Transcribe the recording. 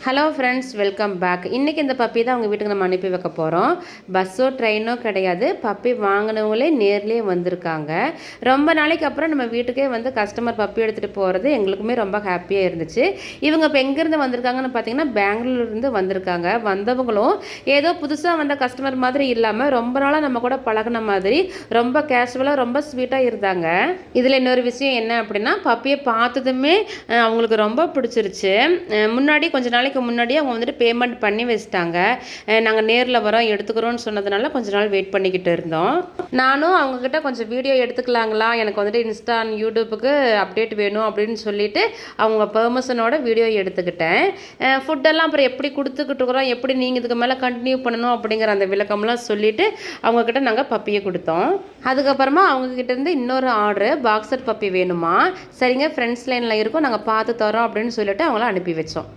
Hello friends, welcome back. இன்றைக்கி இந்த puppy தான் அவங்க வீட்டுக்கு நம்ம அனுப்பி வைக்க போகிறோம். பஸ்ஸோ ட்ரெயினோ கிடையாது, பப்பி வாங்கினவங்களே நேர்லேயே வந்திருக்காங்க. ரொம்ப நாளைக்கு அப்புறம் நம்ம வீட்டுக்கே வந்து கஸ்டமர் பப்பி எடுத்துகிட்டு போகிறது எங்களுக்குமே ரொம்ப ஹாப்பியாக இருந்துச்சு. இவங்க இப்போ எங்கேருந்து வந்திருக்காங்கன்னு பார்த்தீங்கன்னா, பெங்களூர்லேருந்து வந்திருக்காங்க. வந்தவங்களும் ஏதோ புதுசாக வந்த கஸ்டமர் மாதிரி இல்லாமல் ரொம்ப நாளாக நம்ம கூட பழகின மாதிரி ரொம்ப கேஷுவலாக ரொம்ப ஸ்வீட்டாக இருந்தாங்க. இதில் இன்னொரு விஷயம் என்ன அப்படின்னா, பப்பியை பார்த்ததுமே அவங்களுக்கு ரொம்ப பிடிச்சிருச்சு. முன்னாடி கொஞ்ச நாளைக்கு முன்னாடியே அவங்க வந்துட்டு பேமெண்ட் பண்ணி வச்சிட்டாங்க. நாங்கள் நேரில் வரோம் எடுத்துக்கிறோன்னு சொன்னதுனால கொஞ்ச நாள் வெயிட் பண்ணிக்கிட்டு இருந்தோம். நானும் அவங்கக்கிட்ட கொஞ்சம் வீடியோ எடுத்துக்கலாங்களா, எனக்கு வந்துட்டு இன்ஸ்டா யூடியூப்புக்கு அப்டேட் வேணும் அப்படின்னு சொல்லிட்டு அவங்க பெர்மிஷனோட வீடியோ எடுத்துக்கிட்டேன். ஃபுட்டெல்லாம் அப்புறம் எப்படி கொடுத்துக்கிட்டு இருக்கிறோம், எப்படி நீங்கள் இதுக்கு மேலே கண்டினியூ பண்ணணும் அப்படிங்கிற அந்த விளக்கம்லாம் சொல்லிவிட்டு அவங்கக்கிட்ட நாங்கள் பப்பியை கொடுத்தோம். அதுக்கப்புறமா அவங்கக்கிட்டேருந்து இன்னொரு ஆர்டரு பாக்ஸர் பப்பி வேணுமா, சரிங்க ஃப்ரெண்ட்ஸ் லைனில் இருக்கும் நாங்கள் பார்த்து தரோம் அப்படின்னு சொல்லிட்டு அவங்கள அனுப்பி வச்சோம்.